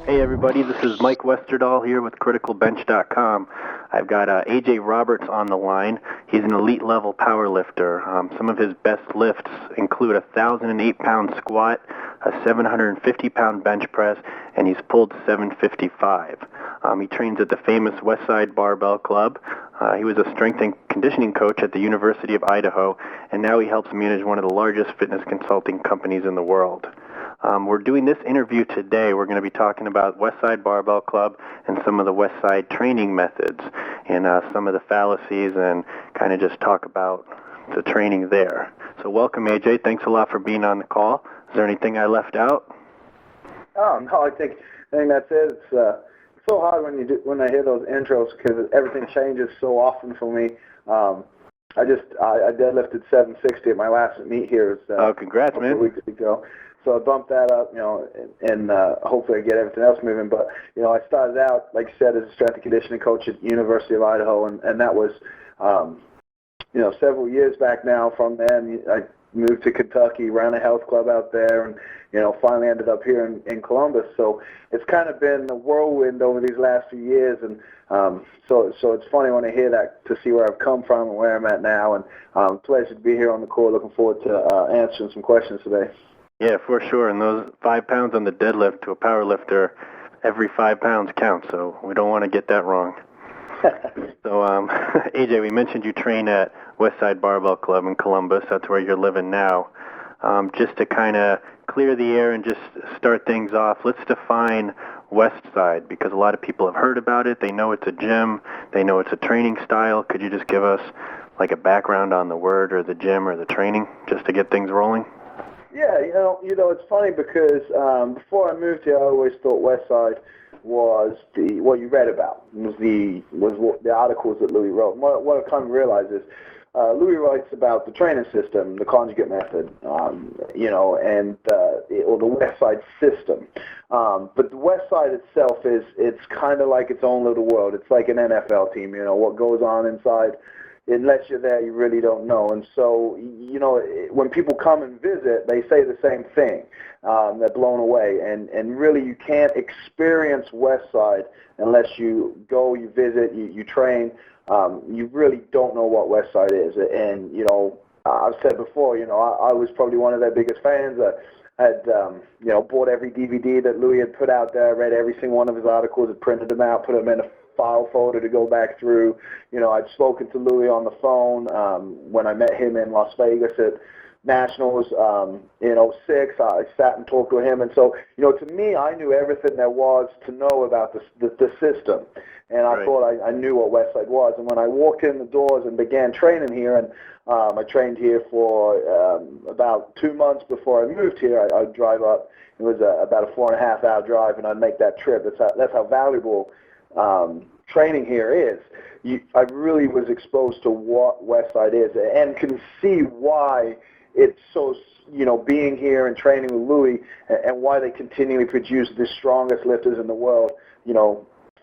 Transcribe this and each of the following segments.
Hey everybody, this is Mike Westerdahl here with CriticalBench.com. I've got AJ Roberts on the line. He's an elite level powerlifter. Some of his best lifts include a 1,008-pound squat, a 750-pound bench press, and he's pulled 755. He trains at the famous Westside Barbell Club. He was a strength and conditioning coach at the University of Idaho, and now he helps manage one of the largest fitness consulting companies in the world. We're doing this interview today. We're going to be talking about Westside Barbell Club and some of the Westside training methods and some of the fallacies and kind of just talk about the training there. So welcome, AJ. Thanks a lot for being on the call. Is there anything I left out? Oh, no, I think that's it. It's so hard when I hear those intros because everything changes so often for me. I deadlifted 760 at my last meet here. Congrats, man. A couple weeks ago. So I bumped that up, and hopefully I get everything else moving. But, I started out, like you said, as a strength and conditioning coach at the University of Idaho, and that was, several years back now. From then, I moved to Kentucky, ran a health club out there, and, finally ended up here in Columbus. So it's kind of been a whirlwind over these last few years, and so it's funny when I hear that to see where I've come from and where I'm at now. And pleasure to be here on the call. Looking forward to answering some questions today. Yeah, for sure. And those 5 pounds on the deadlift to a powerlifter, every 5 pounds counts, so we don't want to get that wrong. So, AJ, we mentioned you train at Westside Barbell Club in Columbus. That's where you're living now. Just to kind of clear the air and just start things off, let's define Westside, because a lot of people have heard about it. They know it's a gym. They know it's a training style. Could you just give us like a background on the word or the gym or the training just to get things rolling? Yeah, it's funny because before I moved here, I always thought Westside was what you read about, was the articles that Louie wrote. And what I kind of realized is Louie writes about the training system, the conjugate method, and or the Westside system. But the Westside itself it's kind of like its own little world. It's like an NFL team. What goes on inside. Unless you're there, you really don't know. And so, when people come and visit, they say the same thing. They're blown away. And really, you can't experience Westside unless you go, you visit, you train. You really don't know what Westside is. And, I've said before, I was probably one of their biggest fans. I had, bought every DVD that Louie had put out there, read every single one of his articles, had printed them out, put them in a file folder to go back through. I'd spoken to Louie on the phone when I met him in Las Vegas at Nationals in '06. I sat and talked to him, and so to me, I knew everything there was to know about the system, and I thought I knew what Westside was. And when I walked in the doors and began training here, and I trained here for about 2 months before I moved here. I'd drive up. It was about a 4.5-hour drive, and I'd make that trip. That's how valuable training here is. I really was exposed to what Westside is and can see why it's so, being here and training with Louie and why they continually produce the strongest lifters in the world,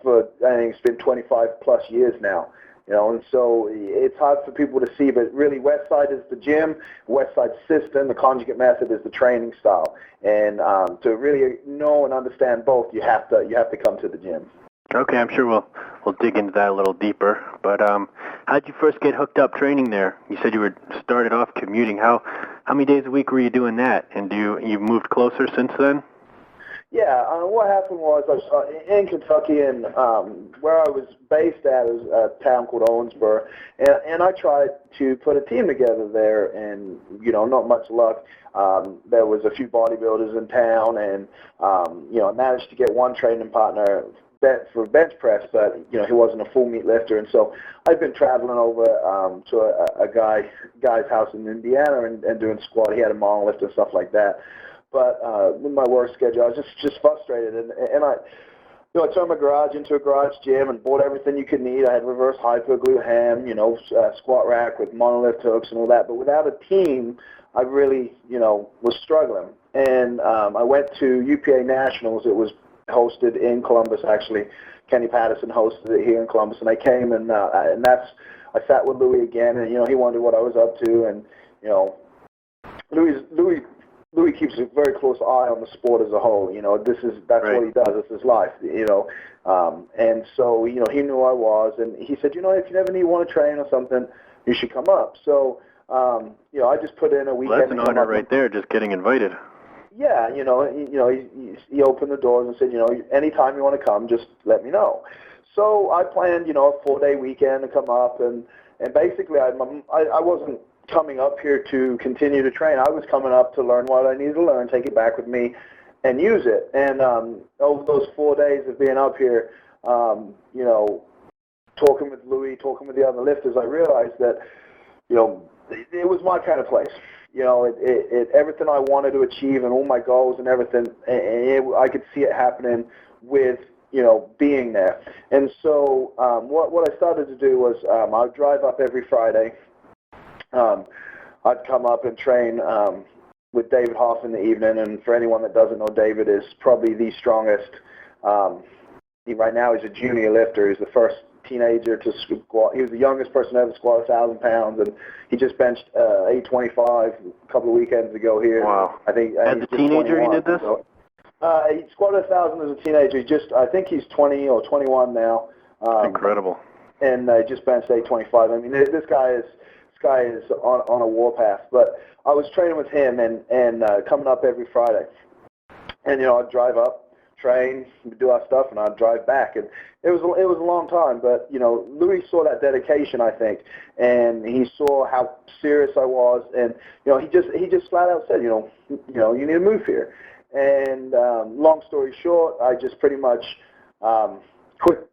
for, I think it's been 25 plus years now. And so it's hard for people to see, but really Westside is the gym, Westside system, the conjugate method is the training style. And to really know and understand both, you have to come to the gym. Okay, I'm sure we'll dig into that a little deeper. But how'd you first get hooked up training there? You said you started off commuting. How many days a week were you doing that? And you've moved closer since then? Yeah, what happened was I was in Kentucky, and where I was based at is a town called Owensboro, and I tried to put a team together there, and not much luck. There was a few bodybuilders in town, and I managed to get one training partner for bench press, but he wasn't a full meat lifter, and so I've been traveling over to a guy's house in Indiana and doing squat. He had a monolift and stuff like that. But with my work schedule, I was just frustrated, and I turned my garage into a garage gym and bought everything you could need. I had reverse hyper, glute ham, squat rack with monolift hooks and all that. But without a team, I really, was struggling. And I went to UPA Nationals. It was hosted in Columbus, actually. Kenny Patterson hosted it here in Columbus, and I came and I sat with Louie again, and he wondered what I was up to, and Louie Louie keeps a very close eye on the sport as a whole. That's Right. what he does. It's his life. And so he knew I was, and he said, if you ever want to train or something, you should come up. So I just put in a weekend. Well, that's an honor right there, just getting invited. Yeah, he opened the doors and said, anytime you want to come, just let me know. So I planned, a 4-day weekend to come up, and basically I wasn't coming up here to continue to train. I was coming up to learn what I needed to learn, take it back with me, and use it. And over those 4 days of being up here, talking with Louie, talking with the other lifters, I realized that, it was my kind of place. Everything I wanted to achieve and all my goals and everything, I could see it happening with, being there. And so what I started to do was I'd drive up every Friday. I'd come up and train with David Hoff in the evening, and for anyone that doesn't know, David is probably the strongest. Right now he's a junior lifter. He's the first teenager to squat. He was the youngest person to ever squat 1,000 pounds, and he just benched 825 a couple of weekends ago here. Wow. I think as a teenager he did this? So, he squatted 1,000 as a teenager. I think he's 20 or 21 now. Incredible. And just benched 825. I mean, this guy is on a warpath. But I was training with him and coming up every Friday. And I'd drive up, train, do our stuff, and I'd drive back. And it was a long time, but Louie saw that dedication, I think, and he saw how serious I was, and he just flat out said, you need to move here. And long story short, I just pretty much quit.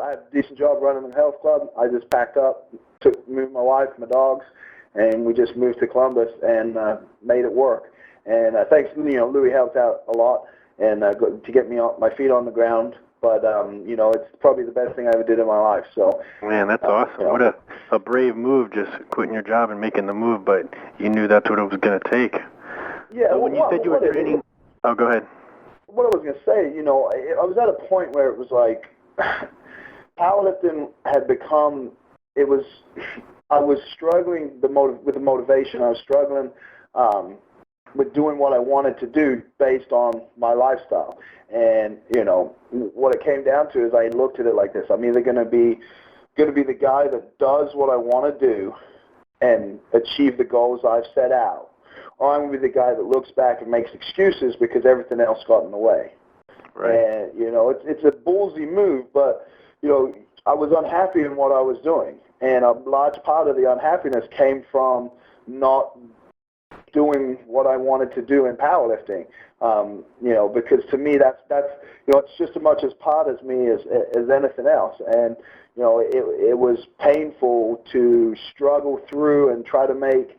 I had a decent job running the health club. I just packed up, moved my wife, my dogs, and we just moved to Columbus and made it work. And thanks, Louie helped out a lot and to get me my feet on the ground. But it's probably the best thing I ever did in my life. So man, that's awesome. What a brave move, just quitting your job and making the move. But you knew that's what it was going to take. Yeah. So when you said you were training, oh, go ahead. What I was going to say, I was at a point where it was like powerlifting had become. I was struggling with the motivation. I was struggling with doing what I wanted to do based on my lifestyle. And, what it came down to is I looked at it like this. I'm either going to be the guy that does what I want to do and achieve the goals I've set out, or I'm going to be the guy that looks back and makes excuses because everything else got in the way. Right. And, it's a ballsy move, but, I was unhappy in what I was doing. And a large part of the unhappiness came from not doing what I wanted to do in powerlifting. Because to me that's it's just as much as part of me as anything else. And it was painful to struggle through and try to make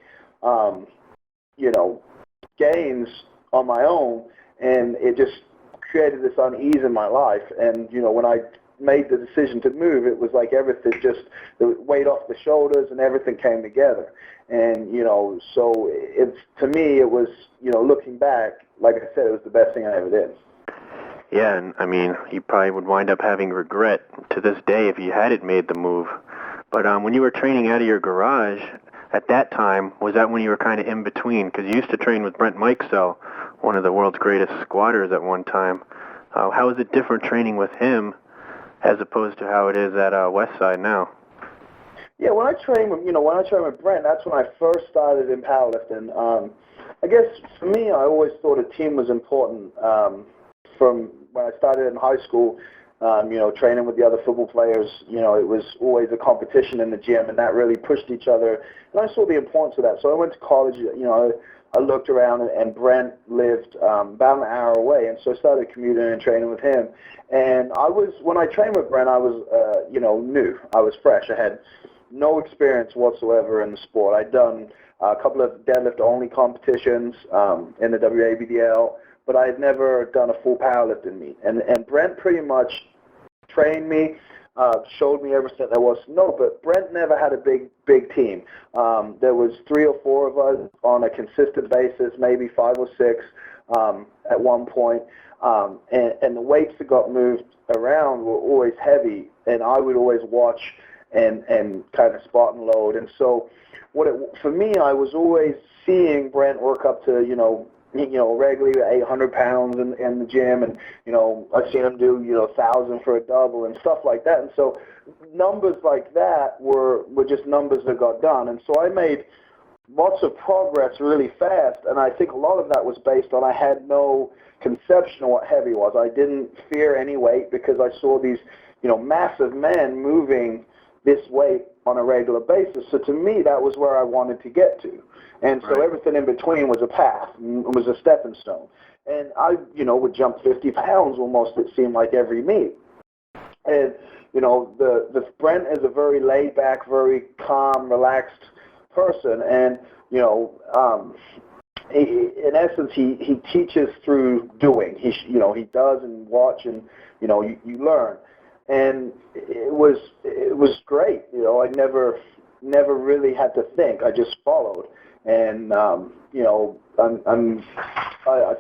gains on my own, and it just created this unease in my life. And when I made the decision to move, it was like everything just, the weight off the shoulders and everything came together. And, so to me, it was, looking back, like I said, it was the best thing I ever did. Yeah, and I mean, you probably would wind up having regret to this day if you hadn't made the move. But when you were training out of your garage, at that time, was that when you were kind of in between? Because you used to train with Brent Mikesell, one of the world's greatest squatters at one time. How is it different training with him as opposed to how it is at Westside now? Yeah, when I trained with Brent, that's when I first started in powerlifting. I guess for me, I always thought a team was important. From when I started in high school, training with the other football players, it was always a competition in the gym, and that really pushed each other. And I saw the importance of that. So I went to college, I looked around, and Brent lived about an hour away, and so I started commuting and training with him. And when I trained with Brent, I was, new. I was fresh. I had no experience whatsoever in the sport. I'd done a couple of deadlift-only competitions in the WABDL, but I had never done a full powerlifting meet. And Brent pretty much trained me, showed me everything there was to know, but Brent never had a big team. There was 3 or 4 of us on a consistent basis, maybe 5 or 6 at one point, and the weights that got moved around were always heavy, and I would always watch and kind of spot and load. And so for me, I was always seeing Brent work up to, regularly 800 pounds in the gym, and I've seen him do 1,000 for a double and stuff like that. And so numbers like that were just numbers that got done. And so I made lots of progress really fast, and I think a lot of that was based on I had no conception of what heavy was. I didn't fear any weight because I saw these massive men moving this weight on a regular basis. So to me, that was where I wanted to get to. And so everything in between was a path, was a stepping stone. And I, would jump 50 pounds almost, it seemed like, every meet. And, the Brent is a very laid back, very calm, relaxed person. And, in essence, he teaches through doing. He does and watch, and, you learn. And it was great. I never really had to think. I just followed. And I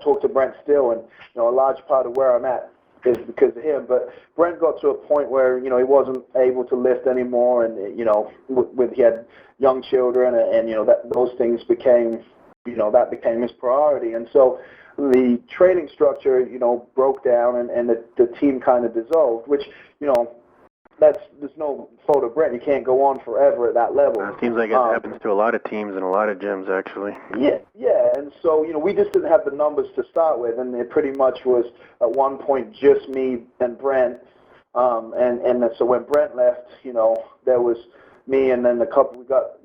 talk to Brent still, and a large part of where I'm at is because of him. But Brent got to a point where he wasn't able to lift anymore, and he had young children, and those things became that became his priority. And so the training structure broke down, and the team kind of dissolved, which there's no fault of Brent. You can't go on forever at that level. It seems like it happens to a lot of teams and a lot of gyms, actually. Yeah, and so we just didn't have the numbers to start with, and it pretty much was at one point just me and Brent, and so when Brent left, there was me and then we got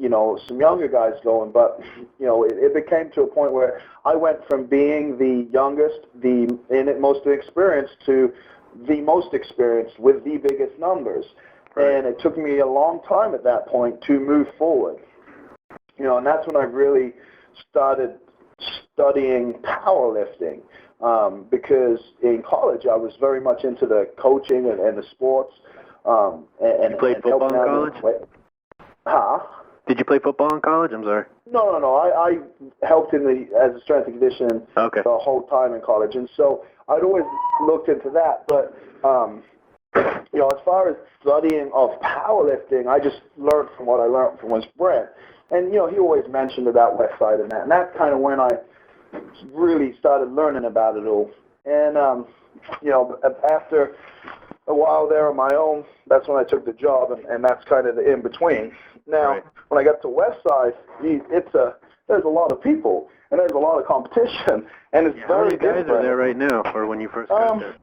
some younger guys going, but it became to a point where I went from being the youngest, the most experienced, to the most experienced with the biggest numbers. Right. And it took me a long time at that point to move forward. And that's when I really started studying powerlifting, because in college I was very much into the coaching and the sports. And you played football in college? Did you play football in college? I'm sorry. No. I helped as a strength and conditioning the whole time in college, and so I'd always looked into that. But as far as studying of powerlifting, I just learned from what I learned from Brent, and he always mentioned about Westside and that's kind of when I really started learning about it all. And after a while there on my own, that's when I took the job, and that's kind of the in between. Now, when I got to Westside, there's a lot of people, and there's a lot of competition, and it's very different. How many guys are there right now, or when you first got there?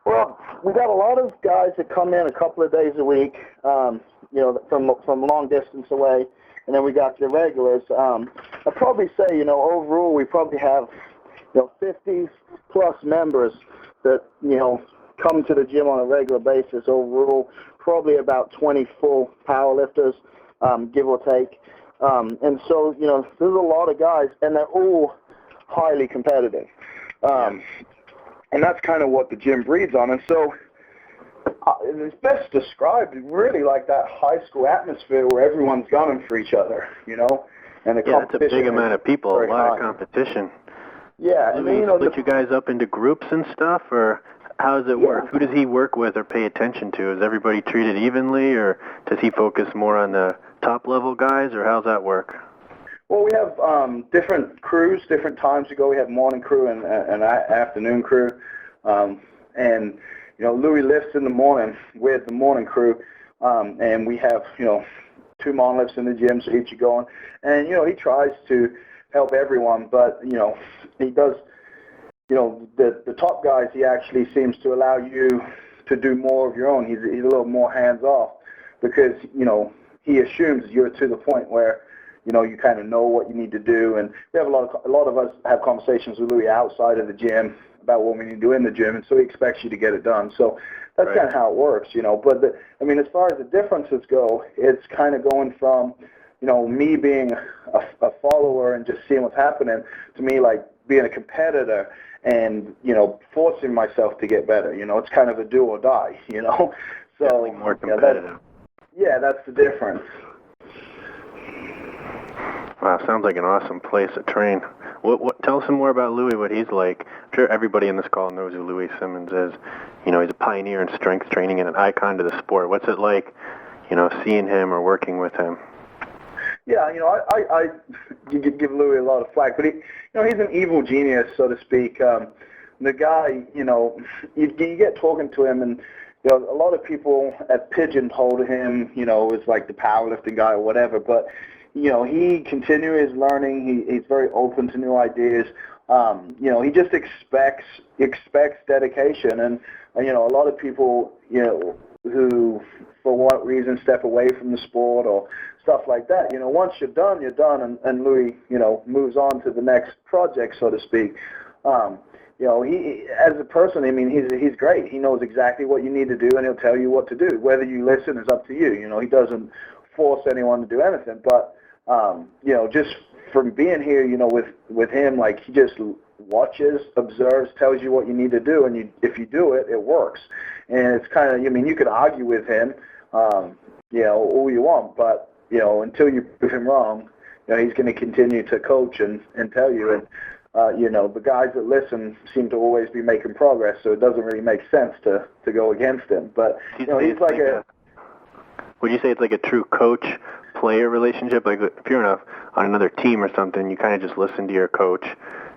Well, we got a lot of guys that come in a couple of days a week, from long distance away, and then we got the regulars. I'd probably say, overall, we probably have, 50 plus members that, come to the gym on a regular basis. Overall, probably about 20 full powerlifters, give or take. And so, there's a lot of guys, and they're all highly competitive. And that's kind of what the gym breeds on. And so it's best described really like that high school atmosphere where everyone's gunning for each other, and the competition. It's a big amount of people, a lot of competition. Yeah. Do you split you guys up into groups and stuff, or how does it work? Who does he work with or pay attention to? Is everybody treated evenly, or does he focus more on the top-level guys, or how's that work? Well, we have different crews, different times to go. We have morning crew and afternoon crew. And, Louie lifts in the morning with the morning crew, and we have, 2 morning lifts in the gym, so he keeps you going. And, he tries to help everyone, but, he does, the top guys, he actually seems to allow you to do more of your own. He's a little more hands-off because, he assumes you're to the point where, you kind of know what you need to do. And we have a lot of us have conversations with Louie outside of the gym about what we need to do in the gym, and so he expects you to get it done. So that's kind of how it works, But, as far as the differences go, it's kind of going from, me being a follower and just seeing what's happening to me, like, being a competitor and, forcing myself to get better. It's kind of a do or die, So definitely more competitive. That's the difference. Wow, sounds like an awesome place to train. Tell us some more about Louie, what he's like. I'm sure everybody in this call knows who Louie Simmons is. He's a pioneer in strength training and an icon to the sport. What's it like, seeing him or working with him? Yeah, I give Louie a lot of flack, but he's an evil genius, so to speak. The guy, you get talking to him, and a lot of people have pigeonholed him, as like the powerlifting guy or whatever. But he continues learning. He's very open to new ideas. He just expects dedication, and a lot of people, who for what reason step away from the sport or stuff like that. Once you're done, and Louie, moves on to the next project, so to speak. He, as a person, I mean, he's great. He knows exactly what you need to do, and he'll tell you what to do. Whether you listen is up to you. He doesn't force anyone to do anything. But, just from being here, with him, like, he just watches, observes, tells you what you need to do, and if you do it, it works. And it's kind of, you can argue with him, all you want, but, until you prove him wrong, he's going to continue to coach and tell you. And, the guys that listen seem to always be making progress, so it doesn't really make sense to go against him. But, he's like a... Would you say it's like a true coach-player relationship? Like, if you're on another team or something, you kind of just listen to your coach.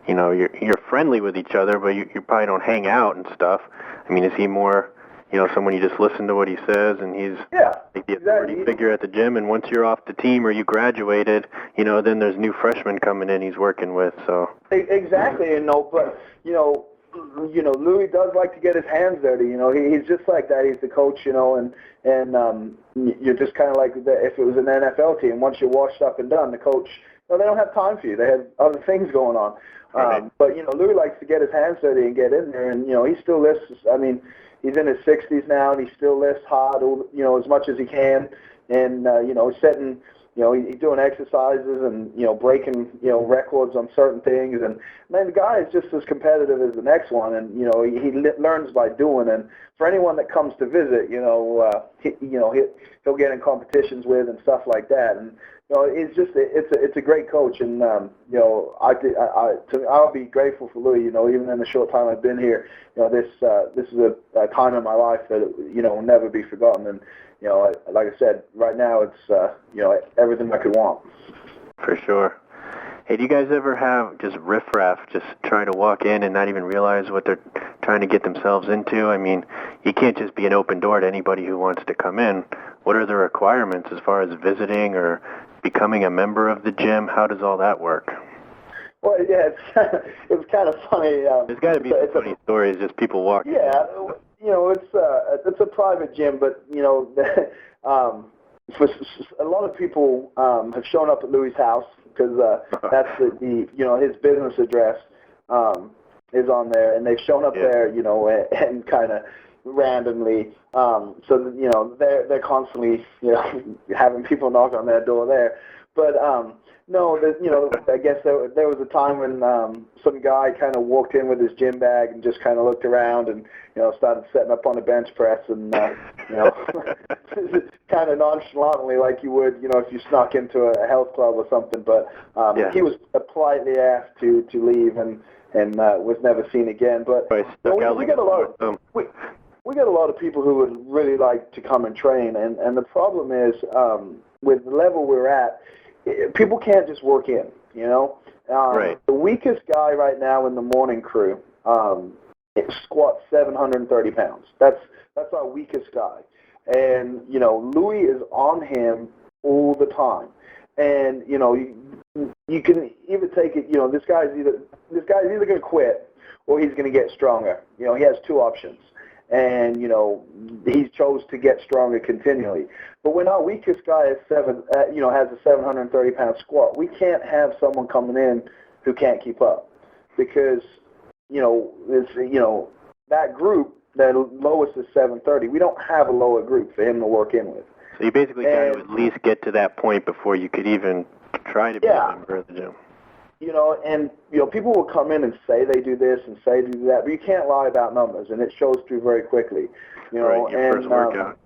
You're friendly with each other, but you probably don't hang out and stuff. I mean, is he more, someone you just listen to what he says, and he's like the authority figure at the gym, and once you're off the team or you graduated, then there's new freshmen coming in he's working with, so. Exactly, but, Louie does like to get his hands dirty, he's just like that. He's the coach, and you're just kind of like if it was an NFL team, once you're washed up and done, the coach, they don't have time for you. They have other things going on. But, Louie likes to get his hands dirty and get in there, and, he still lifts. I mean, he's in his 60s now, and he still lifts hard, as much as he can, and, setting, he's doing exercises and, breaking, records on certain things, and, man, the guy is just as competitive as the next one, and, he learns by doing, and for anyone that comes to visit, he'll get in competitions with and stuff like that, and, it's a great coach, and I'll be grateful for Louie. Even in the short time I've been here, this is a time in my life that will never be forgotten. And like I said, right now it's everything I could want. For sure. Hey, do you guys ever have just riffraff just try to walk in and not even realize what they're trying to get themselves into? I mean, you can't just be an open door to anybody who wants to come in. What are the requirements as far as visiting or becoming a member of the gym? How does all that work? Well, yeah, it's kind of funny. There's got to be some funny stories, just people walking. Yeah, it's a private gym, but for a lot of people have shown up at Louie's house because that's the his business address is on there, and they've shown up there, and kind of randomly, so they're constantly having people knock on their door there. But no, I guess there was a time when some guy kind of walked in with his gym bag and just kind of looked around and started setting up on a bench press and kind of nonchalantly like you would if you snuck into a health club or something. But he was politely asked to leave and was never seen again. But we get a lot of we get a lot of people who would really like to come and train, and the problem is with the level we're at, people can't just work in, Right. The weakest guy right now in the morning crew squats 730 pounds. That's our weakest guy. And, Louie is on him all the time. And, you can either take it, this guy's either going to quit or he's going to get stronger. He has two options. And, he's chose to get stronger continually. But when our weakest guy is has a 730-pound squat, we can't have someone coming in who can't keep up. Because, that group, the lowest is 730. We don't have a lower group for him to work in with. So you basically got to at least get to that point before you could even try to be a member of the gym. People will come in and say they do this and say they do that, but you can't lie about numbers, and it shows through very quickly. Right, your first workout.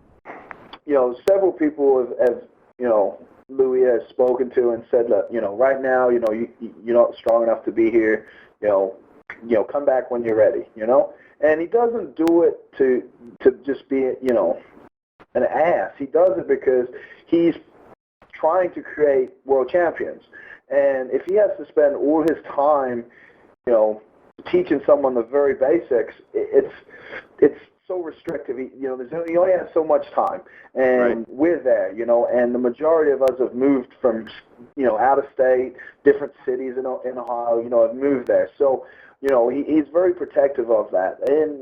Several people have Louie has spoken to and said, look, right now, you're not strong enough to be here. Come back when you're ready. And he doesn't do it to just be, an ass. He does it because he's trying to create world champions. And if he has to spend all his time, teaching someone the very basics, it's so restrictive. He only has so much time, and right. We're there, and the majority of us have moved from, out of state, different cities in Ohio, have moved there. So, he's very protective of that, and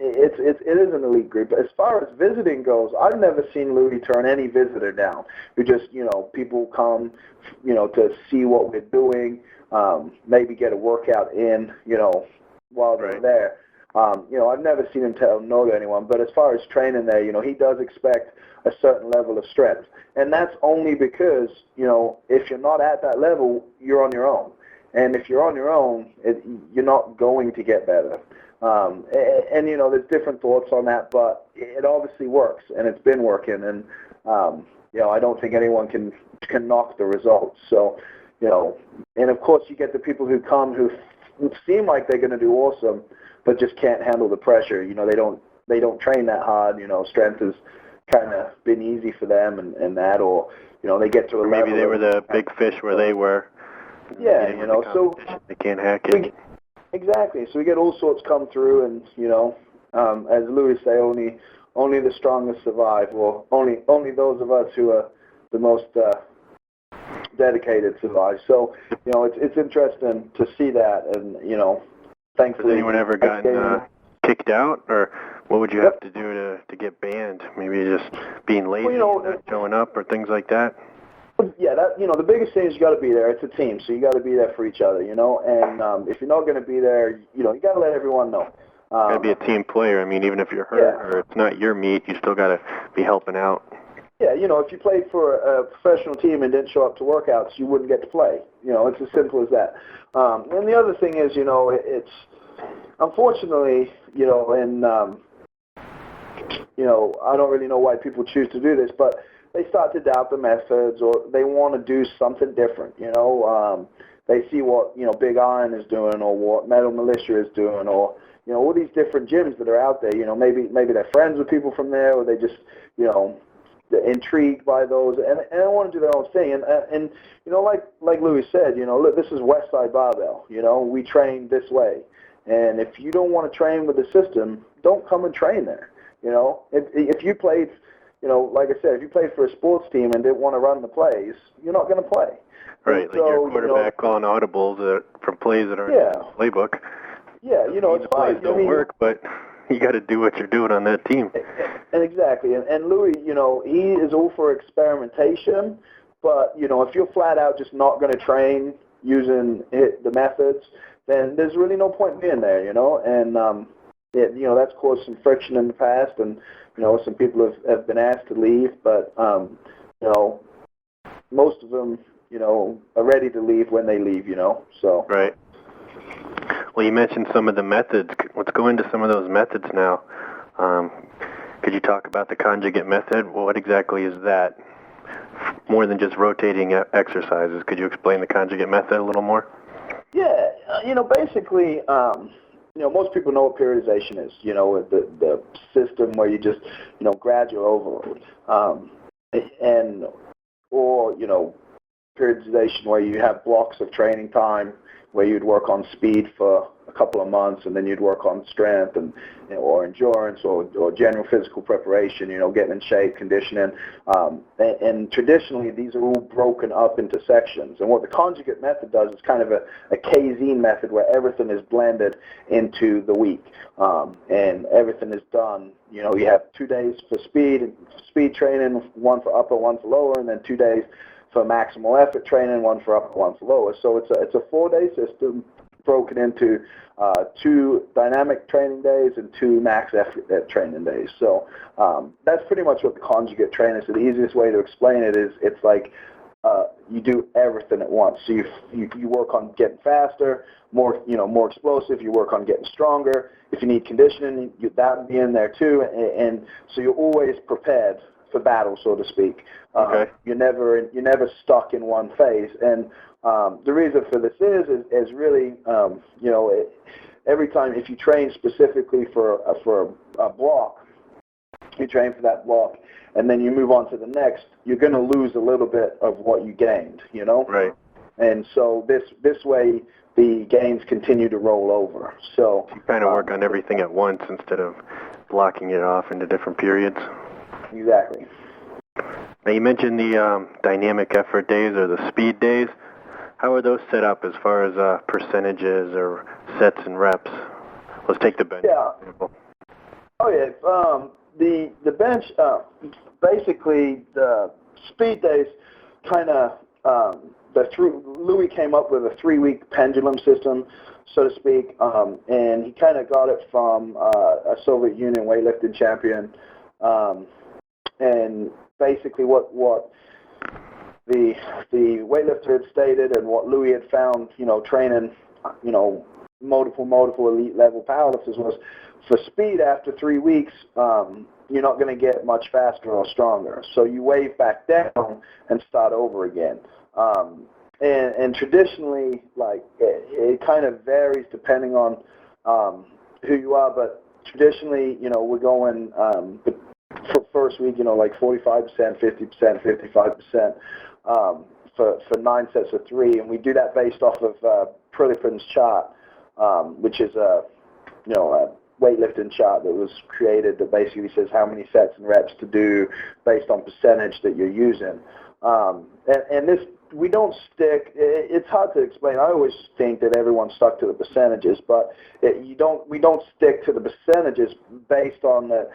it is an elite group. As far as visiting goes, I've never seen Louie turn any visitor down. We just, people come, to see what we're doing, maybe get a workout in, while they're right. there. I've never seen him tell no to anyone, but as far as training there, he does expect a certain level of strength. And that's only because, if you're not at that level, you're on your own. And if you're on your own, you're not going to get better. And there's different thoughts on that, but it obviously works, and it's been working. And, I don't think anyone can knock the results. So, and of course you get the people who come who seem like they're going to do awesome, but just can't handle the pressure. They don't train that hard. Strength has kind of been easy for them, and that, or they get to a level. Maybe they were the big fish where they were. Yeah, so they can't hack it. Exactly. So we get all sorts come through, and as Louis say, only the strongest survive, or only those of us who are the most dedicated survive. So it's interesting to see that, and thankfully. Has anyone ever gotten kicked out, or what would you have to do to get banned? Maybe just being lazy, not showing up, or things like that. Yeah, the biggest thing is you got to be there. It's a team, so you got to be there for each other, And if you're not going to be there, you got to let everyone know. Got to be a team player. I mean, even if you're hurt or it's not your meet, you still got to be helping out. Yeah, if you played for a professional team and didn't show up to workouts, you wouldn't get to play. It's as simple as that. And the other thing is, it's unfortunately, and I don't really know why people choose to do this, but they start to doubt the methods, or they want to do something different. They see what Big Iron is doing, or what Metal Militia is doing, or all these different gyms that are out there. Maybe they're friends with people from there, or they just they're intrigued by those, and they want to do their own thing. And like Louis said, look, this is Westside Barbell. We train this way, and if you don't want to train with the system, don't come and train there. If you played. Like I said, if you played for a sports team and didn't want to run the plays, you're not going to play. Right, like your quarterback calling audibles from plays that aren't in the playbook. Yeah, it's fine. Plays don't work, but you got to do what you're doing on that team. And exactly. And Louis, he is all for experimentation, but, if you're flat out just not going to train using the methods, then there's really no point being there, And, that's caused some friction in the past, and some people have been asked to leave, but most of them are ready to leave when they leave. So right. Well, you mentioned some of the methods. Let's go into some of those methods now. Could you talk about the conjugate method? Well, what exactly is that? More than just rotating exercises, could you explain the conjugate method a little more? Yeah, basically. Most people know what periodization is, the system where you just, grad your overload. Or periodization where you have blocks of training time where you'd work on speed for a couple of months, and then you'd work on strength and or endurance or general physical preparation, getting in shape, conditioning. And traditionally, these are all broken up into sections. And what the conjugate method does is kind of a casein method where everything is blended into the week. And everything is done. You have 2 days for speed training, one for upper, one for lower, and then 2 days for maximal effort training, one for upper, one for lower. So it's a 4-day system broken into 2 dynamic training days and 2 max effort training days. So that's pretty much what the conjugate training is. So the easiest way to explain it is it's like you do everything at once. So you work on getting faster, more explosive. You work on getting stronger. If you need conditioning, that would be in there too. And so you're always prepared for battle, so to speak. Okay. You're never stuck in one phase. And the reason for this is really, every time if you train specifically for a block, you train for that block, and then you move on to the next, you're going to lose a little bit of what you gained, you know? Right. And so this way, the gains continue to roll over. So you kind of work on everything at once instead of blocking it off into different periods. Exactly. Now, you mentioned the dynamic effort days or the speed days. How are those set up as far as percentages or sets and reps? Let's take the bench, for example. Oh, yeah. The bench, basically, the speed days kind of, Louie came up with a 3-week pendulum system, so to speak, and he kind of got it from a Soviet Union weightlifting champion. And basically what the weightlifter had stated and what Louie had found, training, multiple elite level powerlifters was, for speed after 3 weeks, you're not going to get much faster or stronger. So you wave back down and start over again. And traditionally, like, it kind of varies depending on who you are, but traditionally, we're going for first week, like 45%, 50%, 55% for 9 sets of 3, and we do that based off of Prilipin's chart, which is a weightlifting chart that was created that basically says how many sets and reps to do based on percentage that you're using. And this, we don't stick, it's hard to explain. I always think that everyone stuck to the percentages, but we don't stick to the percentages based on the,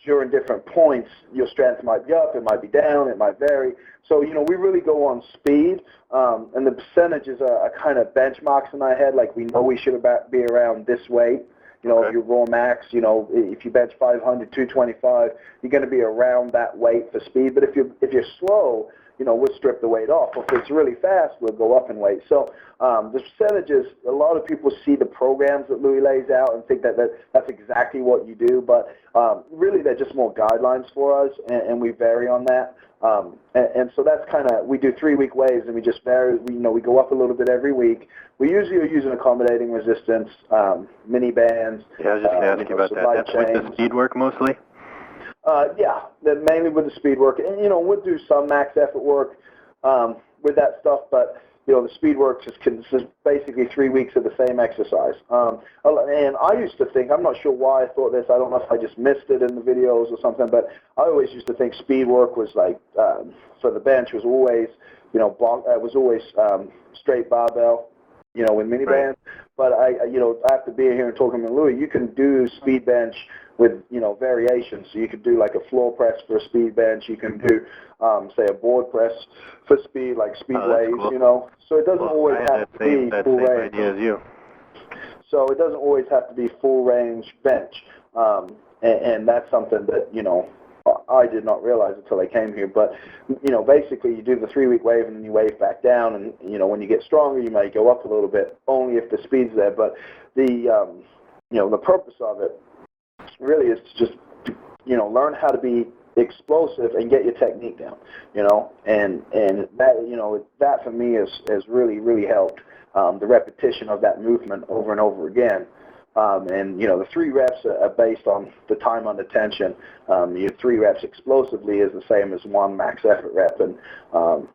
during different points, your strength might be up, it might be down, it might vary. So, we really go on speed, and the percentages are kind of benchmarks in our head, like we know we should be around this weight. Okay. If your raw max, if you bench 500, 225, you're going to be around that weight for speed. But if you're slow, we'll strip the weight off. If it's really fast, we'll go up in weight. So the percentages, a lot of people see the programs that Louie lays out and think that's exactly what you do. But really, they're just more guidelines for us, and we vary on that. And so that's kind of, we do 3-week waves, and we just vary. We go up a little bit every week. We usually are using accommodating resistance, mini bands. Yeah, I was just going to ask you about that. That's with the speed work mostly? Yeah, mainly with the speed work. And, we'll do some max effort work with that stuff, but, the speed work just consists basically 3 weeks of the same exercise. And I used to think, I'm not sure why I thought this, I don't know if I just missed it in the videos or something, but I always used to think speed work was like, for the bench was always, straight barbell, with mini bands. But after being here and talking to Louie, you can do speed bench with, variations. So you could do like a floor press for a speed bench. You can do, say, a board press for speed, like speed waves, cool. So it doesn't always have to be full range. Idea as you. So it doesn't always have to be full range bench. And that's something that, I did not realize until I came here. But, basically you do the 3-week wave and then you wave back down. And, when you get stronger, you may go up a little bit, only if the speed's there. But the purpose of it really is to just, learn how to be explosive and get your technique down, and that, that for me has really helped, the repetition of that movement over and over again. And, the 3 reps are based on the time under tension. Your 3 reps explosively is the same as 1 max effort rep. And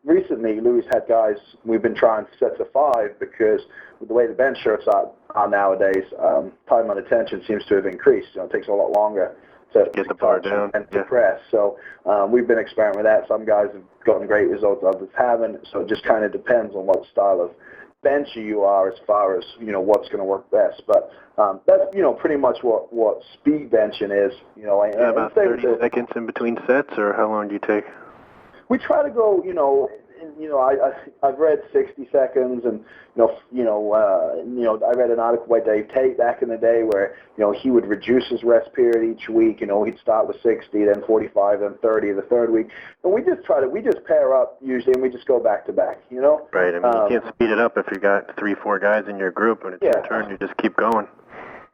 recently, Louie's had guys, we've been trying sets of 5 because with the way the bench shirts are nowadays, time under tension seems to have increased. It takes a lot longer to get the bar down and to press. So we've been experimenting with that. Some guys have gotten great results, others haven't. So it just kind of depends on what style of bencher you are as far as, what's going to work best. But that's, pretty much what speed benching is, And about 30 seconds in between sets, or how long do you take? We try to go, I've read 60 seconds, and I read an article by Dave Tate back in the day where he would reduce his rest period each week. He'd start with 60, then 45, then 30 the third week. And we just pair up usually, and we just go back to back. Right. I mean, you can't speed it up if you got 3-4 guys in your group, and it's your turn. You just keep going.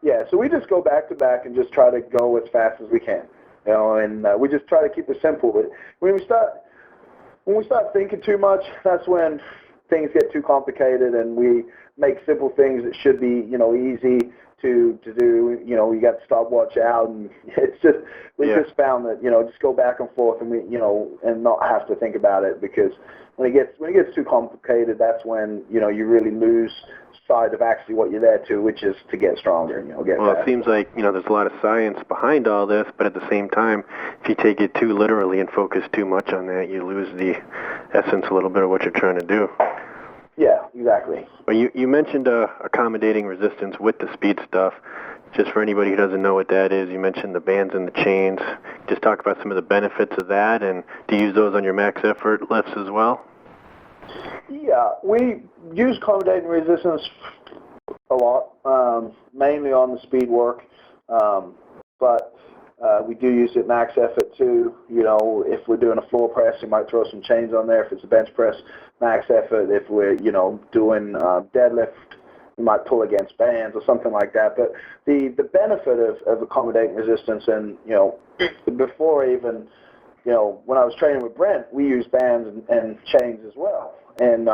Yeah. So we just go back to back and just try to go as fast as we can. And we just try to keep it simple. But when we start thinking too much, that's when things get too complicated and we make simple things that should be, easy to do. You got the stopwatch out, and it's just we just found that just go back and forth and we and not have to think about it, because when it gets too complicated, that's when you really lose sight of actually what you're there to, which is to get stronger. Get well, better. It seems like there's a lot of science behind all this, but at the same time, if you take it too literally and focus too much on that, you lose the essence a little bit of what you're trying to do. Yeah, exactly. Well, you mentioned accommodating resistance with the speed stuff. Just for anybody who doesn't know what that is, you mentioned the bands and the chains. Just talk about some of the benefits of that, and do you use those on your max effort lifts as well? Yeah, we use accommodating resistance a lot, mainly on the speed work, but we do use it max effort too. If we're doing a floor press, you might throw some chains on there. If it's a bench press, max effort. If we're doing deadlift, you might pull against bands or something like that. But the benefit of accommodating resistance, and before even when I was training with Brent, we used bands and chains as well. And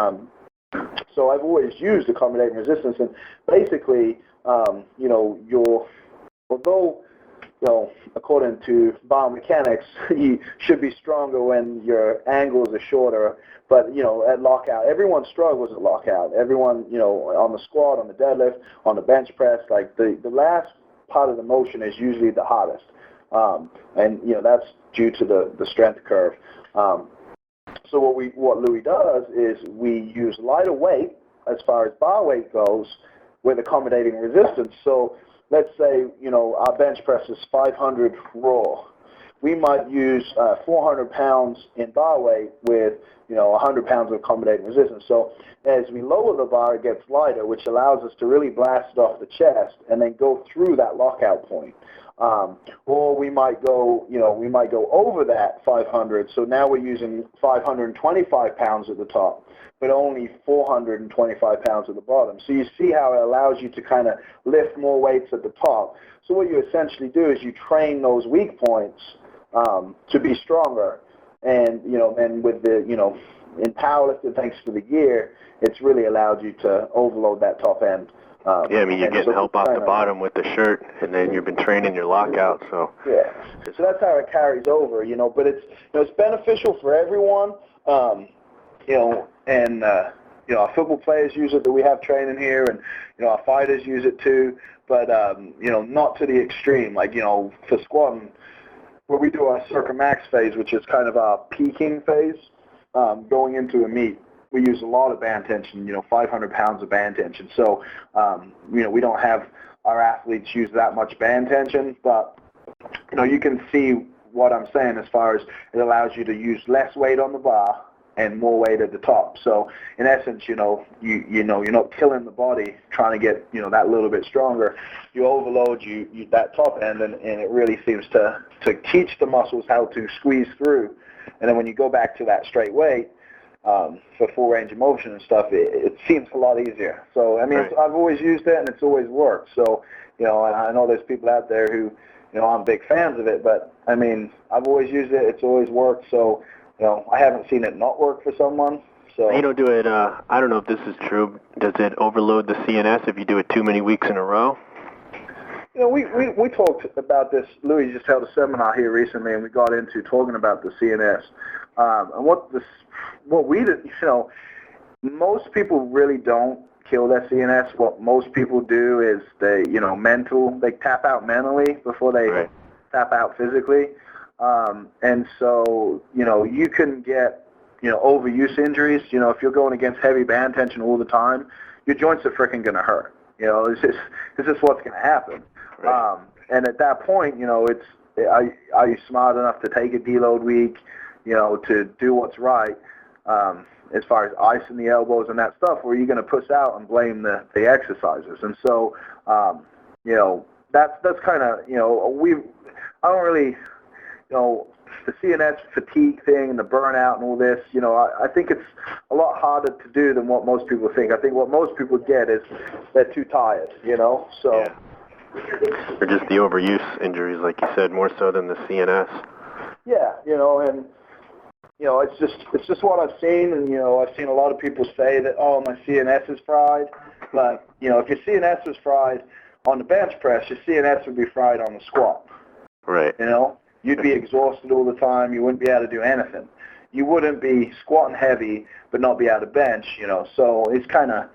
so I've always used accommodating resistance. And basically, although according to biomechanics, you should be stronger when your angles are shorter. But, at lockout, everyone struggles at lockout. Everyone, on the squat, on the deadlift, on the bench press, like the last part of the motion is usually the hardest. And that's due to the strength curve. So what Louie does is we use lighter weight as far as bar weight goes with accommodating resistance. So let's say, our bench press is 500 raw. We might use 400 pounds in bar weight with, 100 pounds of accommodating resistance. So as we lower the bar, it gets lighter, which allows us to really blast it off the chest and then go through that lockout point. Or we might go over that 500. So now we're using 525 pounds at the top, but only 425 pounds at the bottom. So you see how it allows you to kind of lift more weights at the top. So what you essentially do is you train those weak points to be stronger. And, then with the, in powerlifting, thanks to the gear, it's really allowed you to overload that top end. You're getting help off the bottom with the shirt, and then you've been training your lockout. So yeah, so that's how it carries over, but it's beneficial for everyone, and our football players use it that we have training here, and our fighters use it too, but not to the extreme. Like for squatting, where we do our circa max phase, which is kind of our peaking phase, going into a meet. We use a lot of band tension, 500 pounds of band tension. So, we don't have our athletes use that much band tension, but, you can see what I'm saying as far as it allows you to use less weight on the bar and more weight at the top. So, in essence, you're not killing the body trying to get, that little bit stronger. You overload you that top end, and it really seems to teach the muscles how to squeeze through. And then when you go back to that straight weight, for full range of motion and stuff, it seems a lot easier. So, I mean, right. I've always used it, and it's always worked. So, and I know there's people out there who, aren't big fans of it, but, I mean, I've always used it. It's always worked. So, I haven't seen it not work for someone. So you don't do it, I don't know if this is true. Does it overload the CNS if you do it too many weeks in a row? We talked about this. Louie just held a seminar here recently, and we got into talking about the CNS. And what we did, most people really don't kill their CNS. What most people do is they tap out mentally before they right. tap out physically. And so, you can get, overuse injuries. If you're going against heavy band tension all the time, your joints are freaking going to hurt. It's just what's going to happen. Right. And at that point, are you smart enough to take a deload week, to do what's right, as far as icing the elbows and that stuff, or are you going to push out and blame the exercisers? And so, that's kind of, I don't really, the CNS fatigue thing and the burnout and all this, I think it's a lot harder to do than what most people think. I think what most people get is they're too tired, so. Yeah. Or just the overuse injuries, like you said, more so than the CNS. Yeah, and, it's just what I've seen, and I've seen a lot of people say that, oh, my CNS is fried, but if your CNS is fried on the bench press, your CNS would be fried on the squat. Right. You'd be exhausted all the time. You wouldn't be able to do anything. You wouldn't be squatting heavy but not be able to bench. So it's kind of,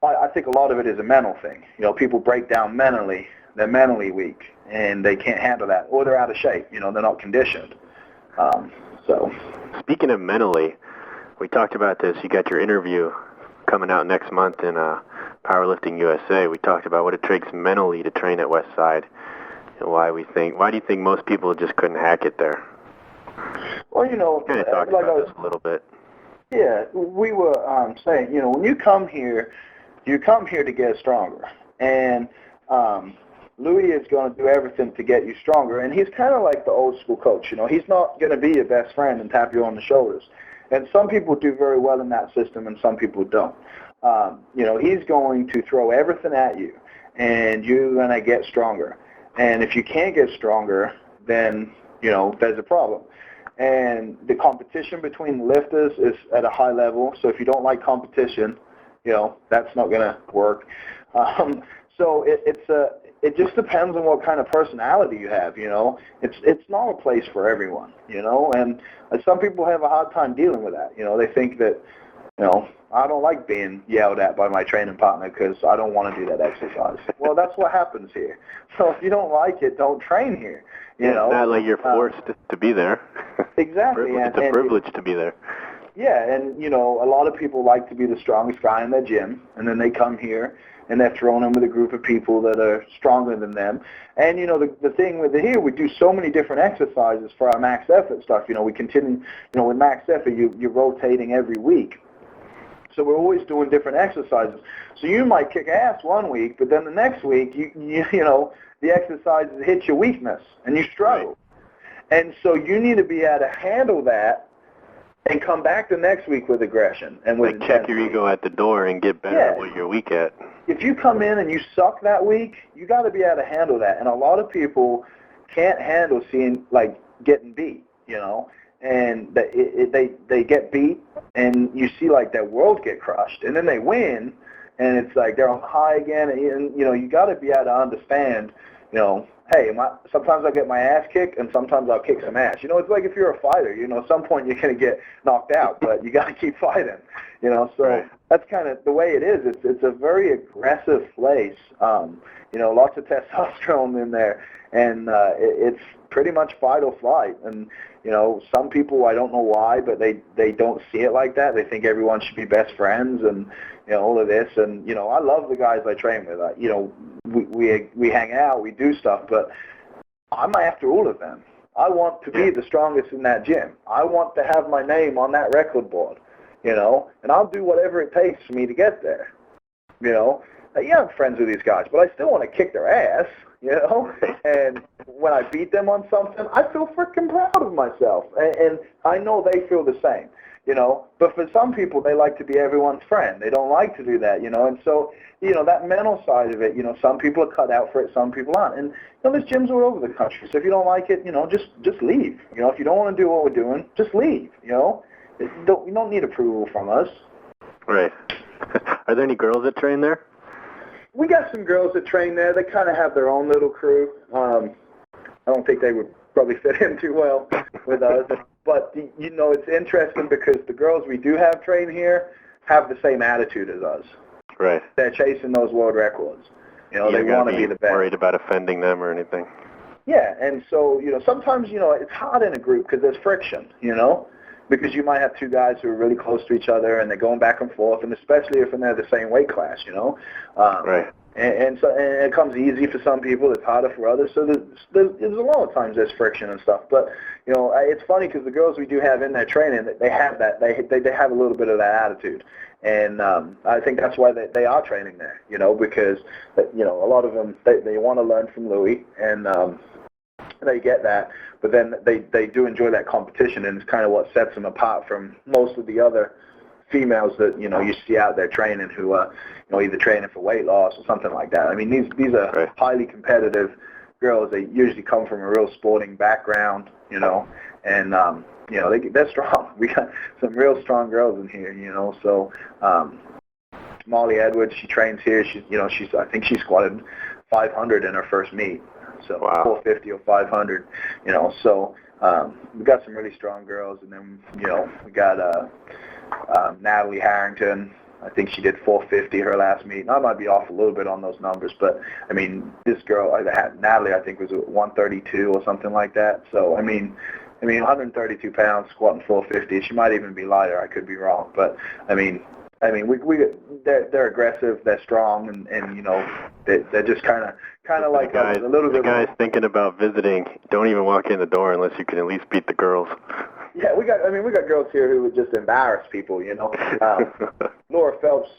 I think a lot of it is a mental thing. People break down mentally. They're mentally weak and they can't handle that, or they're out of shape. They're not conditioned. So. Speaking of mentally, we talked about this. You got your interview coming out next month in Powerlifting USA. We talked about what it takes mentally to train at Westside, and why do you think most people just couldn't hack it there? Well, kind of talked about this a little bit. Yeah, we were saying, when you come here to get stronger, and Louie is going to do everything to get you stronger, and he's kind of like the old school coach. He's not going to be your best friend and tap you on the shoulders. And some people do very well in that system, and some people don't. He's going to throw everything at you, and you're going to get stronger. And if you can't get stronger, then, there's a problem. And the competition between the lifters is at a high level, so if you don't like competition, that's not going to work. So it just depends on what kind of personality you have, It's not a place for everyone, and some people have a hard time dealing with that. They think that, I don't like being yelled at by my training partner because I don't want to do that exercise. Well, that's what happens here. So if you don't like it, don't train here. It's not like you're forced to be there. Exactly. It's a privilege to be there. Yeah, and, a lot of people like to be the strongest guy in their gym, and then they come here, and they're thrown in with a group of people that are stronger than them. And, the thing with here, we do so many different exercises for our max effort stuff. We continue, with max effort, you're rotating every week. So we're always doing different exercises. So you might kick ass one week, but then the next week, the exercises hit your weakness, and you struggle. Right. And so you need to be able to handle that and come back the next week with aggression. And with check your ego at the door and get better at what you're weak at. If you come in and you suck that week, you got to be able to handle that. And a lot of people can't handle getting beat, and they get beat, and you see their world get crushed, and then they win, and it's like they're on high again, and you got to be able to understand, hey, sometimes I get my ass kicked, and sometimes I'll kick some ass. It's like if you're a fighter, at some point you're going to get knocked out, but you got to keep fighting, so right. That's kind of the way it is. It's a very aggressive place, lots of testosterone in there, and it's pretty much fight or flight. And some people, I don't know why, but they don't see it like that. They think everyone should be best friends, and all of this. And I love the guys I train with. We hang out, we do stuff, but I'm after all of them. I want to be the strongest in that gym. I want to have my name on that record board, and I'll do whatever it takes for me to get there. I'm friends with these guys, but I still want to kick their ass, and when I beat them on something, I feel freaking proud of myself, and I know they feel the same, but for some people, they like to be everyone's friend. They don't like to do that, and so, that mental side of it, some people are cut out for it, some people aren't, and, there's gyms all over the country, so if you don't like it, just leave, if you don't want to do what we're doing, just leave, you don't need approval from us. Right. Are there any girls that train there? We got some girls that train there. They kind of have their own little crew. I don't think they would probably fit in too well with us. But, it's interesting because the girls we do have train here have the same attitude as us. Right. They're chasing those world records. They want to be the best. Worried about offending them or anything. Yeah, and so, sometimes, it's hard in a group because there's friction, because you might have two guys who are really close to each other and they're going back and forth, and especially if they're the same weight class, Right. And it comes easy for some people, it's harder for others. So there's a lot of times there's friction and stuff. But it's funny because the girls we do have in their training, they have that. They have a little bit of that attitude, and I think that's why they are training there. Because a lot of them they want to learn from Louie, and they get that. But then they do enjoy that competition, and it's kind of what sets them apart from most of the other females that you see out there training who are either training for weight loss or something like that. I mean, these are right. highly competitive girls. They usually come from a real sporting background, and they're strong. we got some real strong girls in here, you know. So Molly Edwards, she trains here. I think she squatted 500 in her first meet. So wow. 450 or 500, you know. So we got some really strong girls, and then we got Natalie Harrington. I think she did 450 her last meet. And I might be off a little bit on those numbers, but I mean, this girl, Natalie, I think was 132 or something like that. So I mean, 132 pounds squatting 450. She might even be lighter. I could be wrong, but I mean, they're aggressive, they're strong, and you know, they're just kind of like guys, a little bit. Guys thinking about visiting, don't even walk in the door unless you can at least beat the girls. Yeah, we got girls here who would just embarrass people, you know. Laura Phelps,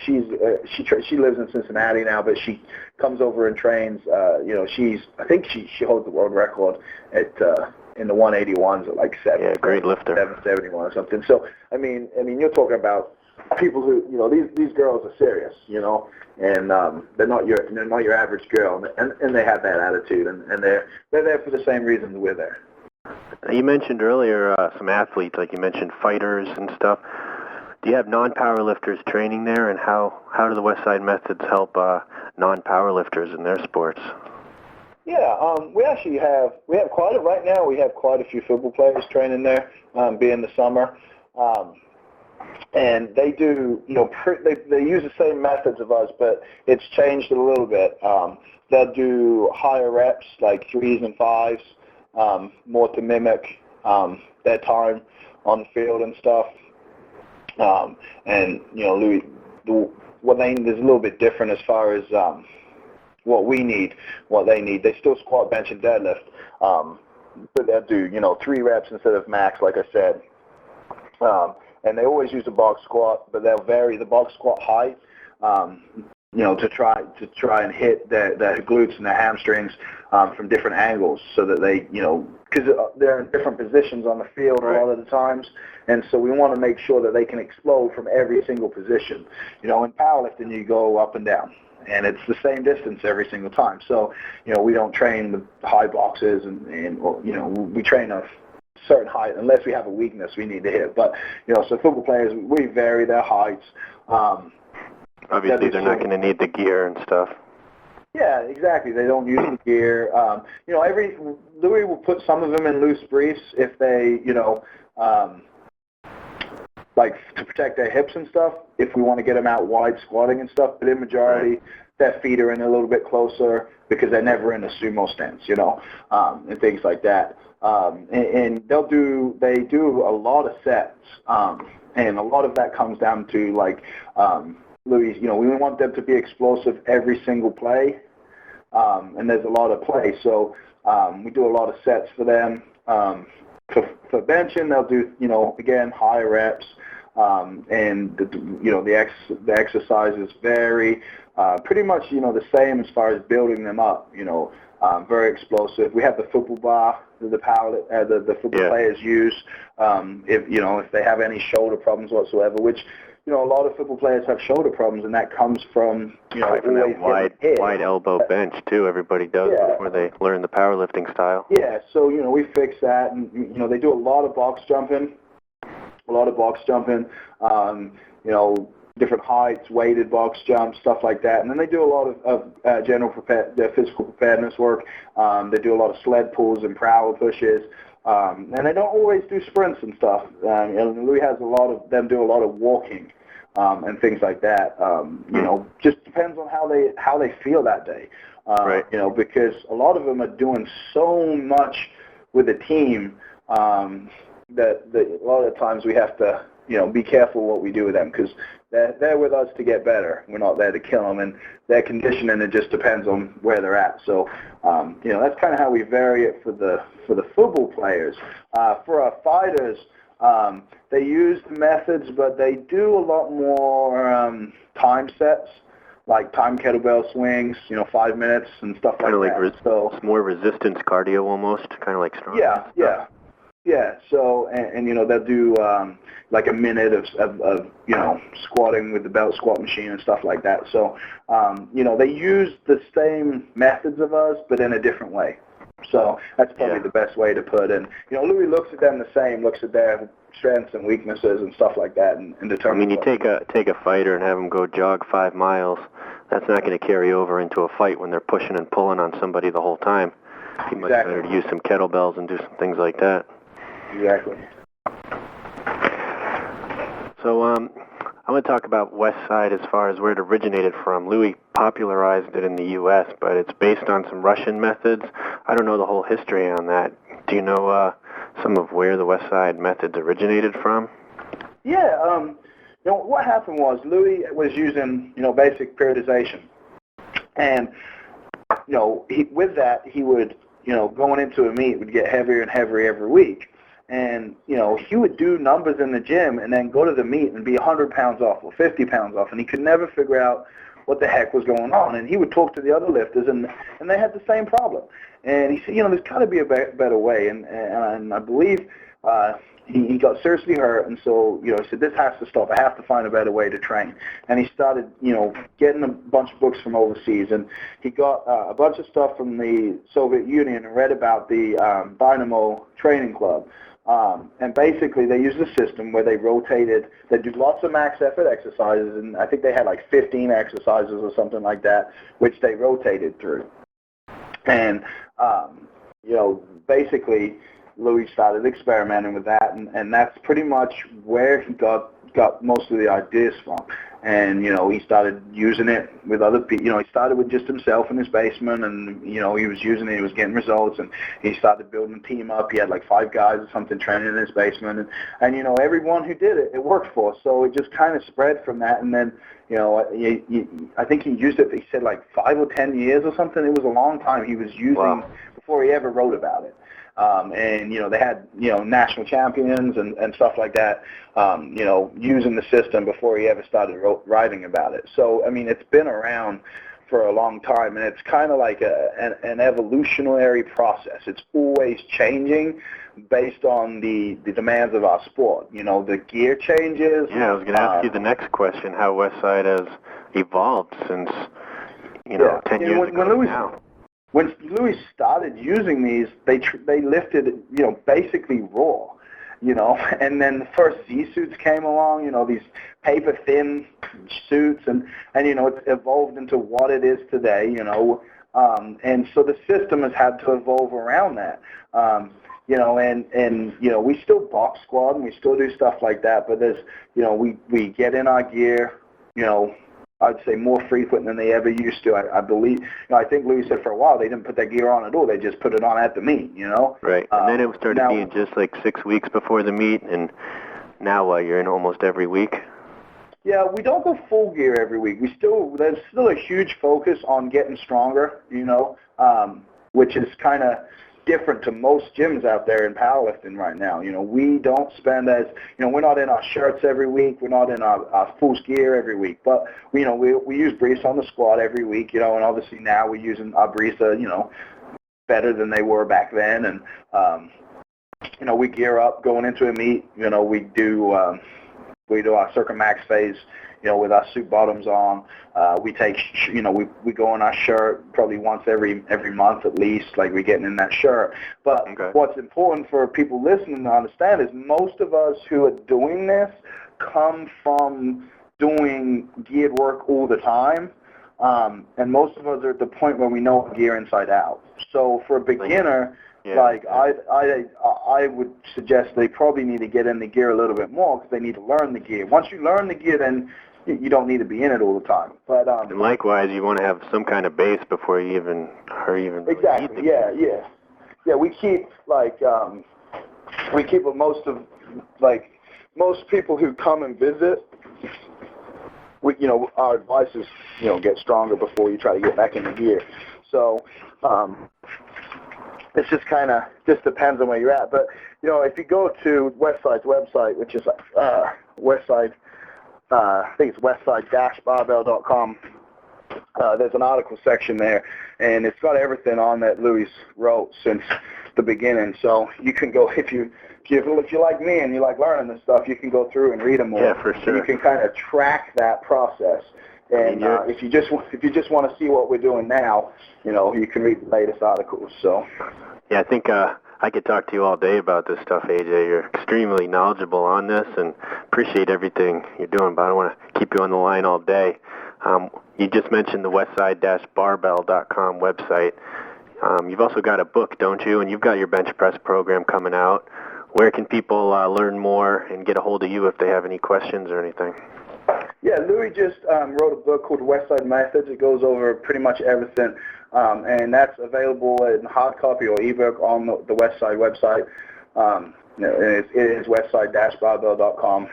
she lives in Cincinnati now, but she comes over and trains. You know, I think she holds the world record at in the 181s at like 771 or something. So I mean, you're talking about people who, you know, these girls are serious, you know, and they're not your average girl, and they have that attitude, and they're there for the same reasons we're there. You mentioned earlier some athletes, like you mentioned fighters and stuff. Do you have non-powerlifters training there, and how do the Westside methods help non-powerlifters in their sports? Yeah, we have right now we have quite a few football players training there, being the summer. And they do, you know, they use the same methods of us, but it's changed a little bit. They'll do higher reps, like 3s and 5s, more to mimic their time on the field and stuff. And, you know, Louie, there's a little bit different as far as what we need, what they need. They still squat, bench, and deadlift, but they'll do, you know, 3 reps instead of max, like I said. And they always use a box squat, but they'll vary the box squat height, you know, to try and hit their glutes and their hamstrings from different angles, so that they, you know, because they're in different positions on the field a lot of the times, and so we want to make sure that they can explode from every single position. You know, in powerlifting, you go up and down, and it's the same distance every single time. So, you know, we don't train with high boxes, and you know, we train a certain height unless we have a weakness we need to hit. But, you know, so football players, we vary their heights. Obviously, they're not going to need the gear and stuff. Yeah, exactly. They don't use the gear. You know, Louie will put some of them in loose briefs if they, you know, like to protect their hips and stuff, if we want to get them out wide squatting and stuff. But in majority, their feet are in a little bit closer because they're never in a sumo stance, you know, and things like that. And they do a lot of sets, and a lot of that comes down to, like, Louie, you know, we want them to be explosive every single play, and there's a lot of play, so we do a lot of sets for them. For benching, they'll do, you know, again, higher reps, and the exercises vary, pretty much, you know, the same as far as building them up, you know. Very explosive. We have the football bar that the football players use if they have any shoulder problems whatsoever, which, you know, a lot of football players have shoulder problems, and that comes from, you know, from that wide elbow bench too. Everybody does before they learn the powerlifting style. Yeah, so, you know, we fix that, and, you know, they do a lot of box jumping, you know, different heights, weighted box jumps, stuff like that. And then they do a lot of general physical preparedness work. They do a lot of sled pulls and prowler pushes. And they don't always do sprints and stuff. And Louie has them do a lot of walking and things like that. You know, just depends on how they feel that day. You know, because a lot of them are doing so much with the team that a lot of the times we have to, you know, be careful what we do with them, because they're with us to get better. We're not there to kill them, and their conditioning, it just depends on where they're at. So, you know, that's kind of how we vary it for the football players. For our fighters, they use the methods, but they do a lot more time sets, like time kettlebell swings, you know, 5 minutes and stuff like that. So it's more resistance cardio almost, kind of like strong. Yeah, so, and you know, they'll do like a minute of you know, squatting with the belt squat machine and stuff like that. So, you know, they use the same methods of us, but in a different way. So that's probably the best way to put it. You know, Louie looks at them the same, looks at their strengths and weaknesses and stuff like that, and determines. I mean, you take a fighter and have him go jog 5 miles. That's not going to carry over into a fight when they're pushing and pulling on somebody the whole time. It'd be much better to use some kettlebells and do some things like that. Exactly. So I want to talk about Westside as far as where it originated from. Louie popularized it in the U.S., but it's based on some Russian methods. I don't know the whole history on that. Do you know some of where the Westside methods originated from? Yeah. You know, what happened was Louie was using, you know, basic periodization. And, you know, with that, he would, you know, going into a meet would get heavier and heavier every week. And, you know, he would do numbers in the gym and then go to the meet and be 100 pounds off or 50 pounds off. And he could never figure out what the heck was going on. And he would talk to the other lifters, and they had the same problem. And he said, you know, there's got to be a better way. And I believe he got seriously hurt, and so, you know, he said, this has to stop. I have to find a better way to train. And he started, you know, getting a bunch of books from overseas, and he got a bunch of stuff from the Soviet Union and read about the Dynamo Training Club. And basically they used a system where they rotated, they do lots of max effort exercises, and I think they had like 15 exercises or something like that, which they rotated through. And, you know, basically Louie started experimenting with that, and that's pretty much where he got most of the ideas from. And, you know, he started using it with other people. You know, he started with just himself in his basement, and, you know, he was using it, he was getting results, and he started building a team up. He had like 5 guys or something training in his basement, and you know, everyone who did it, it worked for. So it just kind of spread from that, and then, you know, I think he used it, he said like 5 or 10 years or something. It was a long time he was using before he ever wrote about it. And, you know, they had, you know, national champions and stuff like that, you know, using the system before he ever started writing about it. So, I mean, it's been around for a long time, and it's kind of like an evolutionary process. It's always changing based on the demands of our sport. You know, the gear changes. Yeah, I was going to ask you the next question, how Westside has evolved since, you know, 10 years ago now. When Louie started using these, they lifted, you know, basically raw, you know, and then the first Z suits came along, you know, these paper thin suits, and you know, it's evolved into what it is today, you know, and so the system has had to evolve around that, you know, and you know, we still box squat and we still do stuff like that, but there's, you know, we get in our gear, you know, I'd say more frequent than they ever used to. I believe, you know, I think Louie said for a while they didn't put that gear on at all. They just put it on at the meet, you know. Right, and then it started being just like 6 weeks before the meet, and now you're in almost every week. Yeah, we don't go full gear every week. There's still a huge focus on getting stronger, you know, which is kind of different to most gyms out there in powerlifting right now. You know, we don't spend you know, we're not in our shirts every week. We're not in our full gear every week. But, you know, we use briefs on the squat every week, you know, and obviously now we're using our briefs, you know, better than they were back then. And, you know, we gear up going into a meet. You know, we do our Circuit Max phase, you know, with our suit bottoms on. We take, you know, we go in our shirt probably once every month at least, like we're getting in that shirt. But what's important for people listening to understand is most of us who are doing this come from doing geared work all the time. And most of us are at the point where we know gear inside out. So for a beginner, I would suggest they probably need to get in the gear a little bit more because they need to learn the gear. Once you learn the gear, then you don't need to be in it all the time. But and likewise, you want to have some kind of base before you even exactly. Yeah. We keep most people who come and visit. You know, our advice is, you know, get stronger before you try to get back in the gear. So it's just depends on where you're at. But, you know, if you go to Westside's website, which is Westside, I think it's westside-barbell.com, there's an article section there, and it's got everything on that Louie wrote since the beginning. So you can go, if you like me and you like learning this stuff, you can go through and read them all. Yeah, for sure. And you can kind of track that process. And if you just want to see what we're doing now, you can read the latest articles. So. Yeah, I think I could talk to you all day about this stuff, AJ. You're extremely knowledgeable on this, and appreciate everything you're doing. But I don't want to keep you on the line all day. You just mentioned the Westside-Barbell.com website. You've also got a book, don't you? And you've got your bench press program coming out. Where can people learn more and get a hold of you if they have any questions or anything? Yeah, Louie just wrote a book called Westside Methods. It goes over pretty much everything, and that's available in hard copy or ebook on the Westside website. It is westside-barbell.com.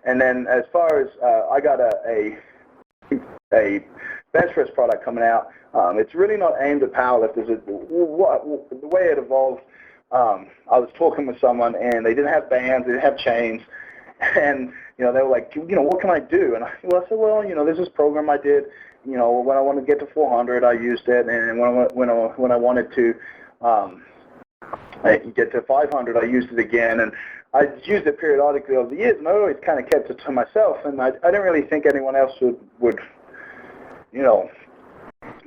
And then as far as I got a bench press product coming out, it's really not aimed at powerlifters. The way it evolved, I was talking with someone, and they didn't have bands, they didn't have chains, and they were like, what can I do? And I said, well, there's this program I did. When I wanted to get to 400, I used it, and when I wanted to get to 500, I used it again, and I used it periodically over the years, and I always kind of kept it to myself, and I didn't really think anyone else would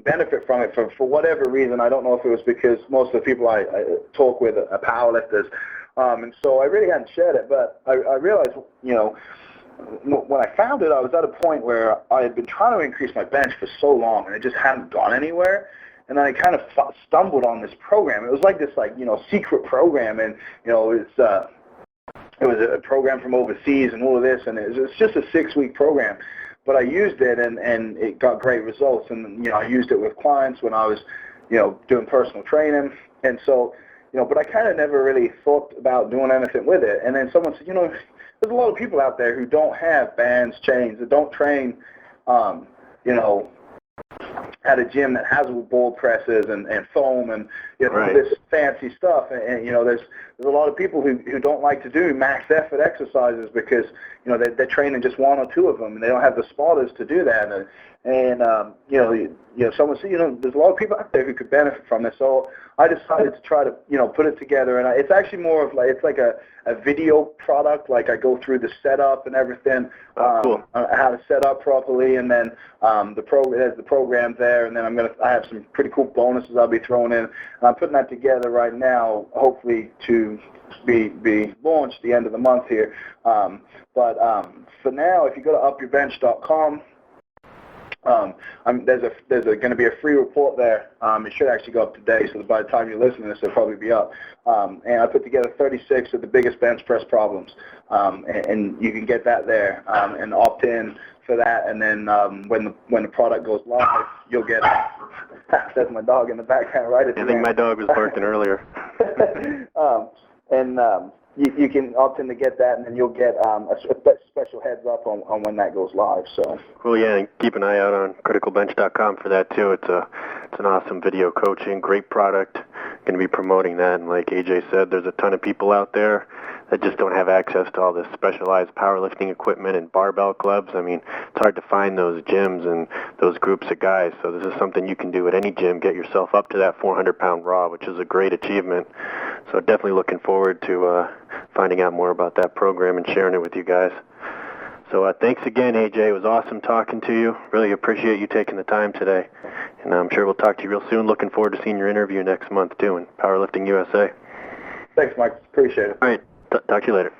benefit from it for whatever reason. I don't know if it was because most of the people I talk with are powerlifters, and so I really hadn't shared it, but I realized, when I found it, I was at a point where I had been trying to increase my bench for so long, and it just hadn't gone anywhere. And then I kind of stumbled on this program. It was like this, secret program, and it was a program from overseas and all of this, and it was just a 6-week program. But I used it, and it got great results. And I used it with clients when I was, doing personal training. And so, but I kind of never really thought about doing anything with it. And then someone said, there's a lot of people out there who don't have bands, chains, that don't train, at a gym that has ball presses and foam and right. This fancy stuff, and there's a lot of people who don't like to do max effort exercises because they're training just 1 or 2 of them, and they don't have the spotters to do that, and someone said there's a lot of people out there who could benefit from this, so I decided to try to put it together, and it's actually more of it's like a video product. Like I go through the setup and everything, cool. How to set up properly, and then there's the program there, and then I have some pretty cool bonuses I'll be throwing in. I'm putting that together right now, hopefully to be launched the end of the month here. But for now, if you go to upyourbench.com, there's going to be a free report there. It should actually go up today, so by the time you're listening to this, it'll probably be up. And I put together 36 of the biggest bench press problems, and you can get that there and opt in for that. And then when the product goes live, you'll get. That's my dog in the background, right? I think my dog was barking earlier. You can opt in to get that, and then you'll get a special heads up on when that goes live. So cool, yeah, and keep an eye out on criticalbench.com for that too. It's an awesome video coaching, great product. Going to be promoting that, and like AJ said, there's a ton of people out there that just don't have access to all this specialized powerlifting equipment and barbell clubs. I mean, it's hard to find those gyms and those groups of guys. So this is something you can do at any gym. Get yourself up to that 400-pound raw, which is a great achievement. So definitely looking forward to finding out more about that program and sharing it with you guys. So thanks again, AJ. It was awesome talking to you. Really appreciate you taking the time today. And I'm sure we'll talk to you real soon. Looking forward to seeing your interview next month, too, in Powerlifting USA. Thanks, Mike. Appreciate it. All right. Talk to you later.